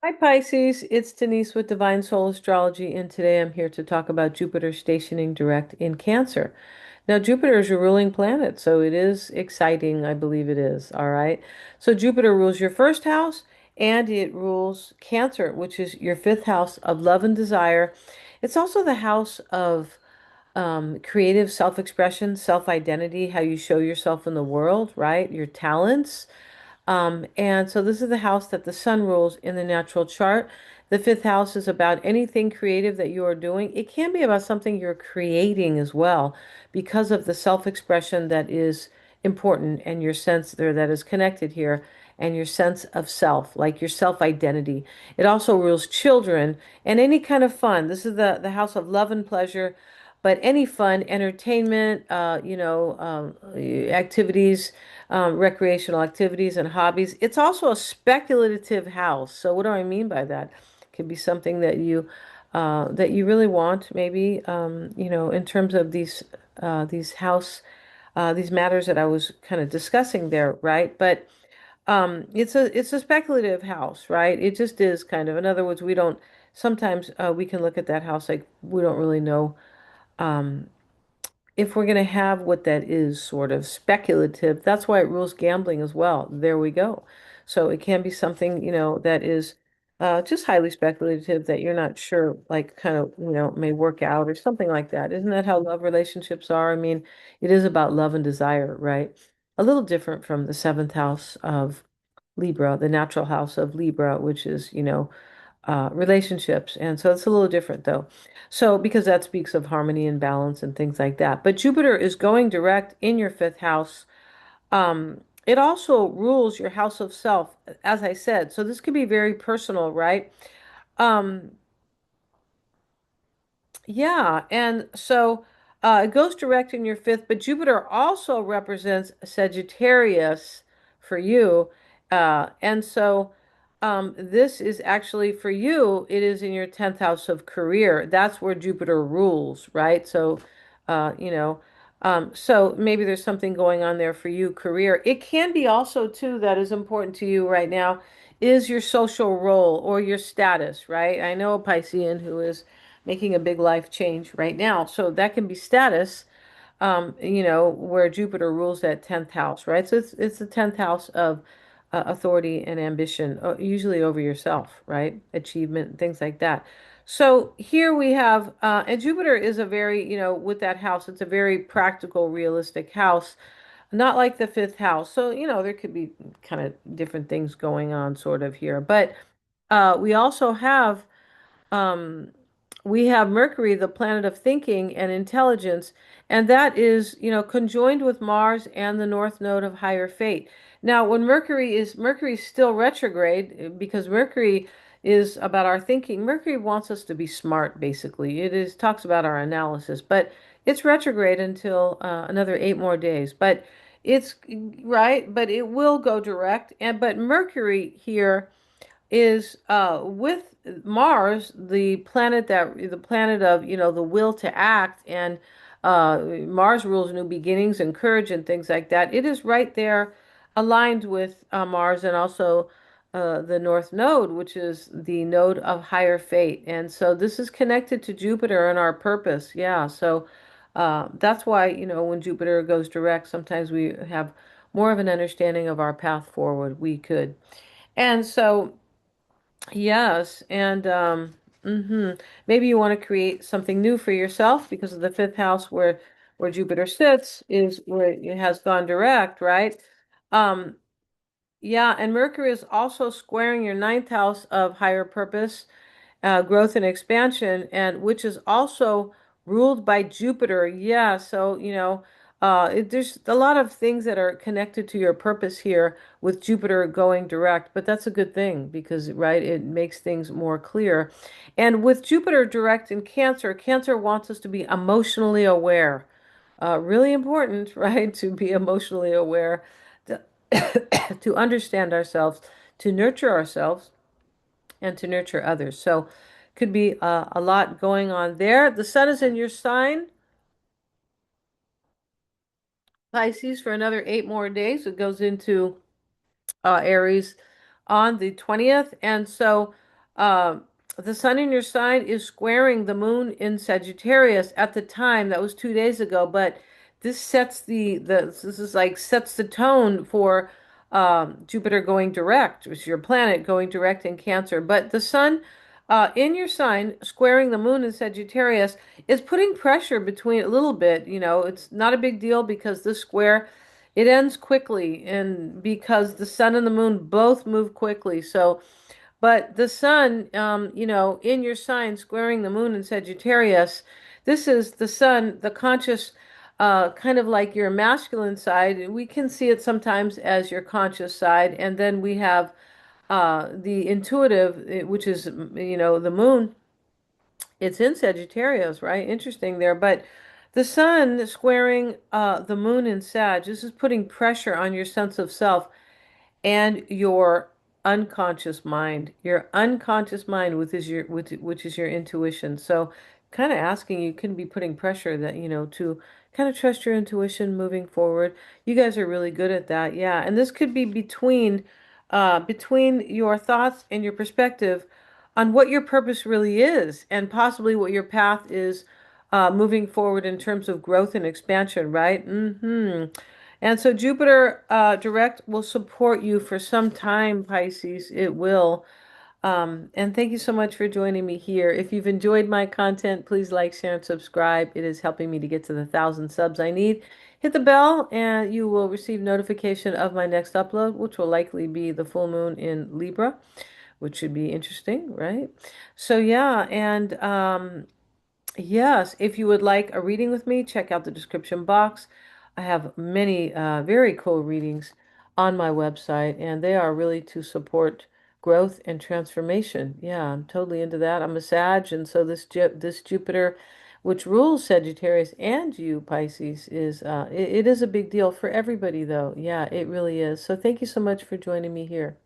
Hi Pisces, it's Denise with Divine Soul Astrology, and today I'm here to talk about Jupiter stationing direct in Cancer. Now, Jupiter is your ruling planet, so it is exciting, I believe it is. All right. So, Jupiter rules your first house and it rules Cancer, which is your fifth house of love and desire. It's also the house of creative self-expression, self-identity, how you show yourself in the world, right? Your talents. And so this is the house that the sun rules in the natural chart. The fifth house is about anything creative that you are doing. It can be about something you're creating as well, because of the self-expression that is important and your sense there that is connected here, and your sense of self, like your self-identity. It also rules children and any kind of fun. This is the house of love and pleasure, but any fun, entertainment, activities, recreational activities and hobbies. It's also a speculative house. So what do I mean by that? It could be something that you really want, maybe, in terms of these matters that I was kind of discussing there, right? But it's a speculative house, right? It just is kind of. In other words, we don't. Sometimes we can look at that house like we don't really know. Um, if we're going to have what that is sort of speculative, that's why it rules gambling as well. There we go. So it can be something, that is just highly speculative that you're not sure, like kind of, may work out or something like that. Isn't that how love relationships are? I mean, it is about love and desire, right? A little different from the seventh house of Libra, the natural house of Libra, which is, relationships. And so it's a little different though. So because that speaks of harmony and balance and things like that. But Jupiter is going direct in your fifth house. It also rules your house of self, as I said. So this could be very personal, right? Um, yeah, and so it goes direct in your fifth, but Jupiter also represents Sagittarius for you. And so this is actually for you, it is in your 10th house of career. That's where Jupiter rules, right? So, you know, so maybe there's something going on there for you, career. It can be also, too, that is important to you right now is your social role or your status, right? I know a Piscean who is making a big life change right now. So that can be status, where Jupiter rules that 10th house, right? So it's the 10th house of authority and ambition, usually over yourself, right? Achievement, things like that. So here we have, and Jupiter is a very, with that house, it's a very practical, realistic house, not like the fifth house. So, there could be kind of different things going on sort of here. But we also have um, we have Mercury, the planet of thinking and intelligence, and that is, conjoined with Mars and the North Node of higher fate. Now, when Mercury is still retrograde because Mercury is about our thinking. Mercury wants us to be smart, basically. It is talks about our analysis, but it's retrograde until another 8 more days. But it's right, but it will go direct. And but Mercury here is with Mars, the planet of, the will to act, and Mars rules new beginnings and courage and things like that. It is right there aligned with Mars and also the North Node, which is the node of higher fate. And so this is connected to Jupiter and our purpose. Yeah. So that's why, when Jupiter goes direct, sometimes we have more of an understanding of our path forward. We could. And so yes, and maybe you want to create something new for yourself because of the fifth house where Jupiter sits is where it has gone direct, right? Um, yeah, and Mercury is also squaring your ninth house of higher purpose, growth and expansion, and which is also ruled by Jupiter. Yeah, so there's a lot of things that are connected to your purpose here with Jupiter going direct, but that's a good thing because, right, it makes things more clear. And with Jupiter direct in Cancer, Cancer wants us to be emotionally aware. Really important, right, to be emotionally aware, to, to understand ourselves, to nurture ourselves and to nurture others. So could be a lot going on there. The sun is in your sign, Pisces, for another 8 more days. It goes into Aries on the 20th. And so uh, the sun in your sign is squaring the moon in Sagittarius at the time. That was 2 days ago, but this sets this is like sets the tone for Jupiter going direct, which is your planet going direct in Cancer. But the sun in your sign squaring the moon in Sagittarius is putting pressure between a little bit. You know, it's not a big deal because this square it ends quickly, and because the sun and the moon both move quickly. So but the sun, in your sign squaring the moon in Sagittarius, this is the sun, the conscious, kind of like your masculine side. We can see it sometimes as your conscious side. And then we have the intuitive, which is, the moon. It's in Sagittarius, right? Interesting there. But the sun squaring the moon in Sag, this is putting pressure on your sense of self and your unconscious mind, which is your intuition. So, kind of asking you can be putting pressure that to kind of trust your intuition moving forward. You guys are really good at that, yeah. And this could be between your thoughts and your perspective on what your purpose really is, and possibly what your path is moving forward in terms of growth and expansion, right? And so Jupiter direct will support you for some time, Pisces. It will. And thank you so much for joining me here. If you've enjoyed my content, please like, share, and subscribe. It is helping me to get to the 1,000 subs I need. Hit the bell, and you will receive notification of my next upload, which will likely be the full moon in Libra, which should be interesting, right? So yeah, and yes, if you would like a reading with me, check out the description box. I have many very cool readings on my website, and they are really to support growth and transformation. Yeah, I'm totally into that. I'm a Sag, and so this Jupiter, which rules Sagittarius and you, Pisces, it is a big deal for everybody, though. Yeah, it really is. So thank you so much for joining me here.